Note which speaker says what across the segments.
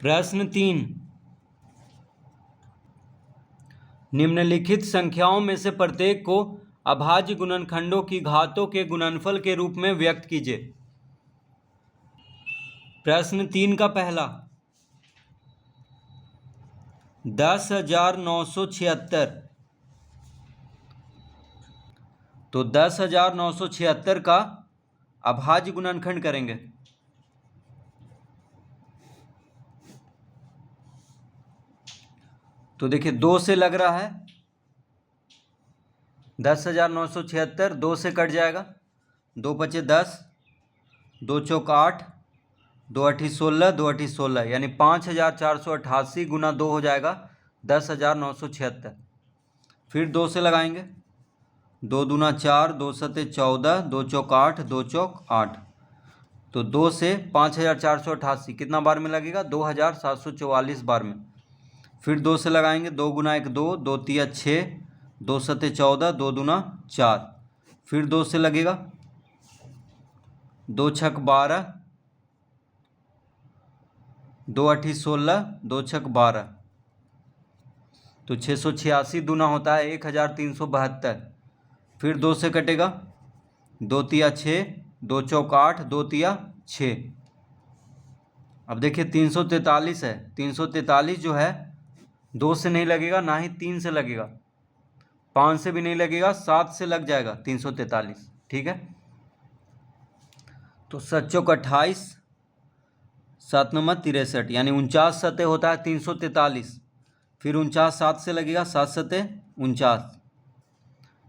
Speaker 1: प्रश्न 3, निम्नलिखित संख्याओं में से प्रत्येक को अभाज्य गुणनखंडों की घातों के गुणनफल के रूप में व्यक्त कीजिए। प्रश्न 3 का पहला, 10,976, तो 10,976 का अभाज्य गुणनखंड करेंगे। तो देखिए 2 से लग रहा है, 10,976 2 से कट जाएगा, 2 पचे 10, 2 चौक 8, 2 अठी 16, 2 अठी 16, यानी 5,488 गुना 2 हो जाएगा 10,976। फिर 2 से लगाएंगे, 2 दूना 4, 2 सते 14, 2 चौक 8, 2 चौक 8, तो 2 से 5,488 कितना बार में लगेगा? 2,744 बार में। फिर 2 से लगाएंगे, 2 गुना 1 2, 2 तिया 6, 2 सते 14, 2 दूना 4, फिर 2 से लगेगा, 2 छक 12, 2 अठी 16, 2 छक 12, तो 686 दूना होता है 1,372। फिर 2 से कटेगा, 2 तिया 6, 2 चौक 8, 2 तिया 6। अब देखिए 343 है, 343 जो है 2 से नहीं लगेगा, ना ही 3 से लगेगा, 5 से भी नहीं लगेगा, 7 से लग जाएगा 343। ठीक है, तो 7 चौक 28, 7 नंबर 63, यानी 49 सतह होता है 343। फिर 49 7 से लगेगा, 7 सतह 49,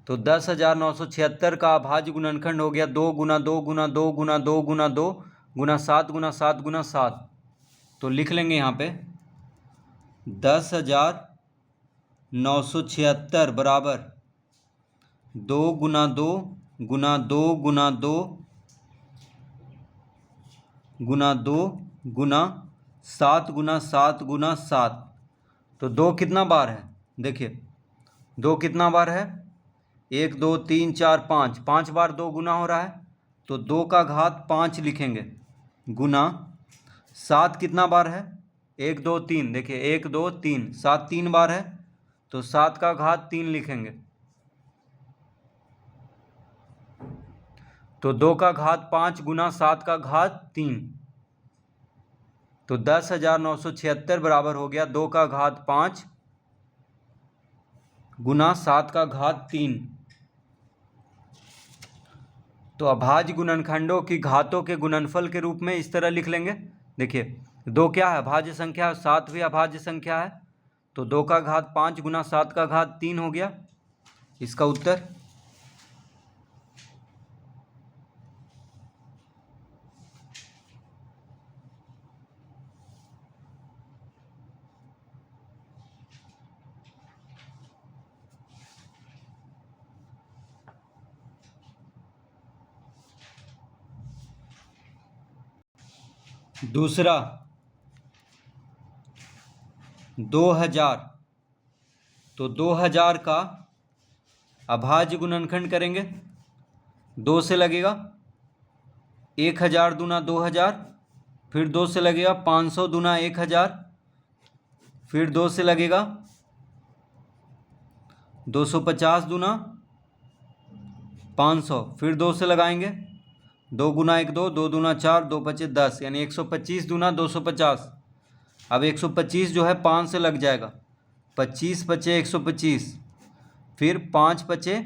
Speaker 1: तो 10,976 का अभाज्य गुणनखंड हो गया 2 गुना 2 गुना 2 गुना 2 गुना 2 गुना 7 गुना 7 गुना 7। तो लिख लेंगे यहाँ पे 10,976 बराबर 2 गुना 2 गुना 2 गुना 2 गुना 2 गुना 7 गुना 7 गुना 7। तो 2 कितना बार है? देखिए 2 कितना बार है? 1 2 3 4 5, 5 बार 2 गुना हो रहा है, तो 2 का घात 5 लिखेंगे, गुना 7 कितना बार है? 1 2 3, देखिए 1 2 3, 7 3 बार है, तो 7 का घात 3 लिखेंगे, तो 2 का घात 5 गुना 7 का घात 3, तो 10,976 बराबर हो गया 2 का घात 5 गुना 7 का घात 3। तो अभाज्य गुणनखंडों की घातों के गुणनफल के रूप में इस तरह लिख लेंगे। देखिए 2 क्या है? अभाज्य संख्या, 7 भी अभाज्य संख्या है, तो 2 का घात 5 गुना 7 का घात 3 हो गया इसका उत्तर। दूसरा 2000, तो 2000 का अभाज्य गुणनखंड करेंगे, 2 से लगेगा 1000 दूना 2000, फिर 2 से लगेगा 500 दूना 1000, फिर 2 से लगेगा 250 दूना 500, फिर 2 से लगाएंगे, 2 गुना 1 2, 2 दूना 4, 2 पचे 10, यानी 125 दूना 250। अब 125 जो है 5 से लग जाएगा, 25 पचे 125, फिर 5 पचे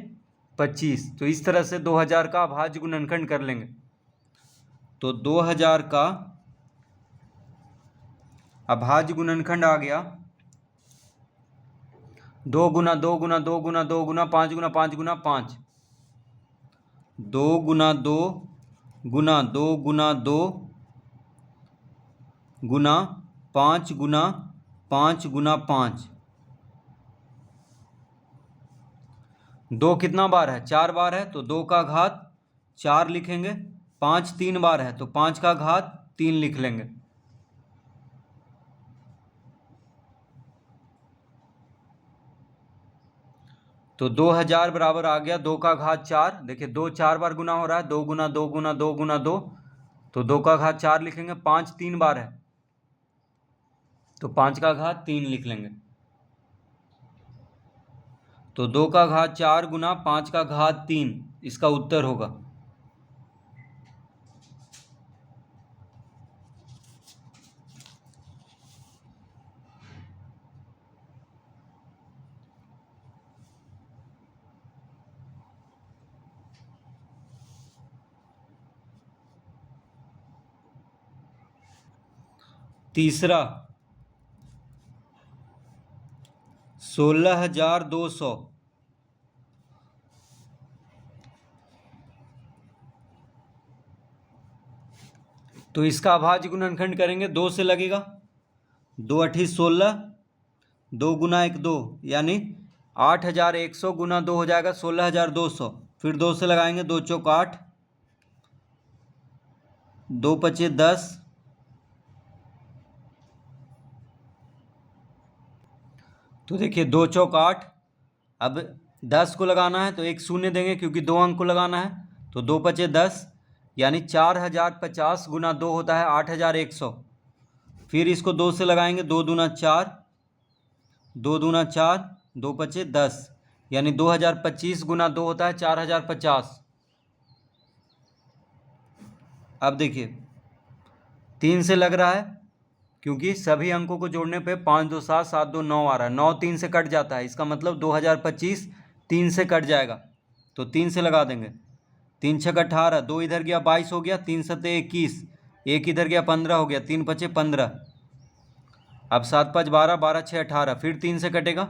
Speaker 1: 25, तो इस तरह से 2000 का अभाज्य गुणनखंड कर लेंगे। तो 2000 का अभाज्य गुणनखंड आ गया 2 गुना 2 गुना 2 गुना 2 गुना 5 गुना 5 गुना 5, 2 गुना 2 गुना 2 गुना 2 गुना 5 गुना 5 गुना 5। 2 कितना बार है? 4 बार है, तो 2 का घात 4 लिखेंगे, 5 3 बार है, तो 5 का घात 3 लिख लेंगे। तो 2000 बराबर आ गया 2 का घात 4, देखिए 2 4 बार गुना हो रहा है, 2 गुना 2 गुना 2 गुना 2, तो 2 का घात 4 लिखेंगे, 5 3 बार है, तो 5 का घात 3 लिख लेंगे। तो 2 का घात 4 गुना 5 का घात 3 इसका उत्तर होगा। तीसरा 16,200 तो इसका अभाज्य गुणनखंड करेंगे, 2 से लगेगा, 2 अठी 16, 2 गुना 1 2 यानी 8,100 गुना 2 हो जाएगा 16,200। फिर 2 से लगाएंगे, 2 चौक 8, 2 पचे 10, तो देखिए 2 चौक 8। अब 10 को लगाना है तो एक शून्य देंगे क्योंकि 2 अंक को लगाना है। तो 2 पचे 10 यानी 4,050 गुना 2 होता है 8,100। फिर इसको 2 से लगाएंगे, 2 दूना 4, 2 दूना 4, 2 पचे 10 यानी 2,025 गुना 2 होता है 4,050। अब देखिए 3 से लग रहा है क्योंकि सभी अंकों को जोड़ने पे 5 2 7 7 2 9 आ रहा है। 9 3 से कट जाता है, इसका मतलब 2,025 3 से कट जाएगा। तो 3 से लगा देंगे, 3 छक 18, 2 इधर गया 22 हो गया, 3 सत्ते 21, 1 इधर गया 15 हो गया, 3 पचे 15। अब 7 5 12, 12 6 18, फिर 3 से कटेगा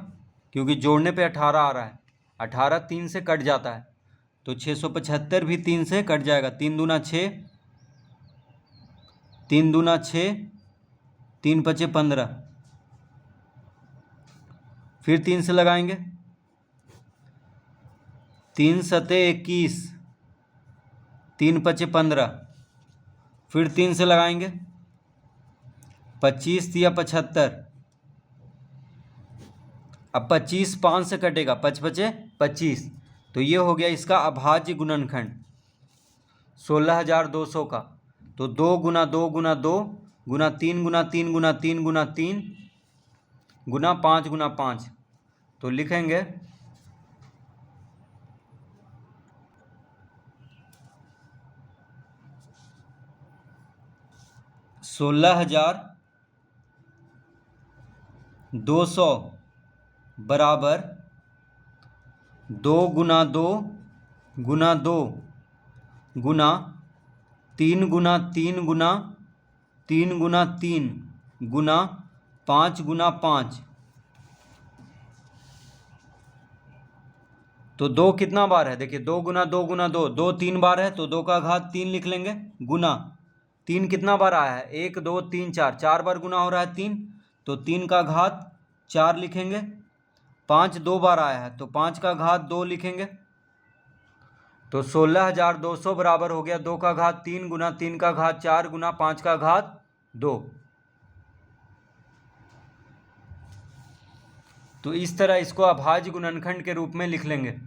Speaker 1: क्योंकि जोड़ने पे 18 आ रहा है। 18 3 से कट जाता है तो 675 भी 3 से कट जाएगा। 3 दूना 6, 3 दूना 6, 3 पचे 15, फिर 3 से लगाएंगे, 3 सते 21, 3 पचे 15, फिर 3 से लगाएंगे, 25 या 75। अब 25 5 से कटेगा, 5 पचे 25, तो ये हो गया इसका अभाज्य गुणनखंड 16,200 का। तो 2 गुना 2 गुना 2 गुना 3 गुना 3 गुना 3 गुना 3 गुना 5 गुना 5, तो लिखेंगे 16,200 बराबर 2 गुना 2 गुना 2 गुना 3 गुना 3 गुना 3 गुना 3 गुना 5 गुना 5। तो 2 कितना बार है, देखिए 2 गुना 2 गुना 2, 2 3 बार है तो 2 का घात 3 लिख लेंगे, गुना 3 कितना बार आया है, 1 2 3 4, 4 बार गुना हो रहा है 3, तो 3 का घात 4 लिखेंगे। 5 2 बार आया है तो 5 का घात 2 लिखेंगे। तो 16,200 बराबर हो गया 2 का घात 3 गुना 3 का घात 4 गुना 5 का घात 2। तो इस तरह इसको अभाज्य गुणनखंड के रूप में लिख लेंगे।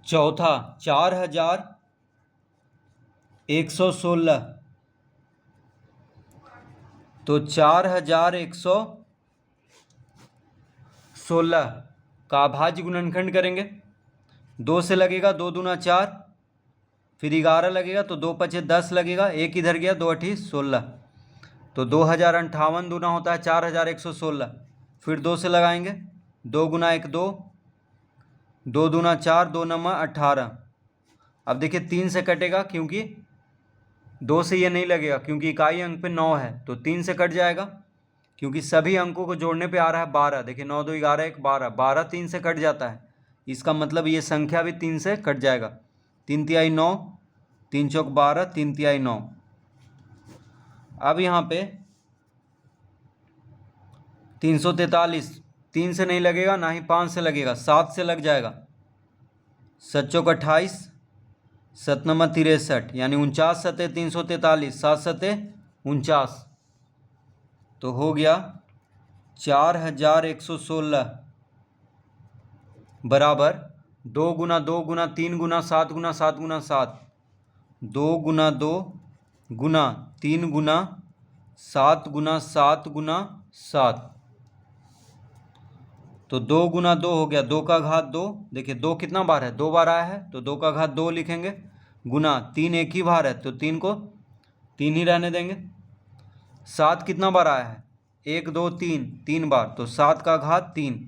Speaker 1: चौथा 4,116, तो 4,116 का अभाज्य गुणनखंड करेंगे, 2 से लगेगा, 2 दूना 4, फिर 11 लगेगा तो 2 पचे 10 लगेगा, 1 इधर गया, 2 अठी 16, तो 2,058 दूना होता है 4,116। फिर 2 से लगाएंगे, 2 गुना 1 2, 2 दूना 4, 2 नमा 18। अब देखिए 3 से कटेगा क्योंकि 2 से ये नहीं लगेगा क्योंकि इकाई अंक पे 9 है, तो 3 से कट जाएगा क्योंकि सभी अंकों को जोड़ने पे आ रहा है 12। देखिए 9 2 11 1 12, 12 3 से कट जाता है, इसका मतलब ये संख्या भी 3 से कट जाएगा। 3 तिहाई 9, 3 चौक 12, 3 तिहाई 9। अब यहाँ पे 343, 3 से नहीं लगेगा ना ही 5 से लगेगा, 7 से लग जाएगा। 7 चौक 28, 7 नमा 63 यानी 49 सते 343, 7 सते 49। तो हो गया 4116 बराबर 2 गुना 2 गुना 3 गुना 7 गुना 7 गुना 7, 2 गुना 2 गुना 3 गुना 7 गुना 7 गुना 7। तो 2 गुना 2 हो गया 2 का घात 2। देखिए 2 कितना बार है, 2 बार आया है तो 2 का घात 2 लिखेंगे, गुना 3 एक ही बार है तो 3 को 3 ही रहने देंगे। 7 कितना बार आया है, 1 2 3, 3 बार, तो 7 का घात 3।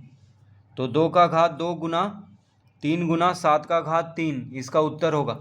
Speaker 1: तो 2 का घात 2 गुना 3 गुना 7 का घात 3 इसका उत्तर होगा।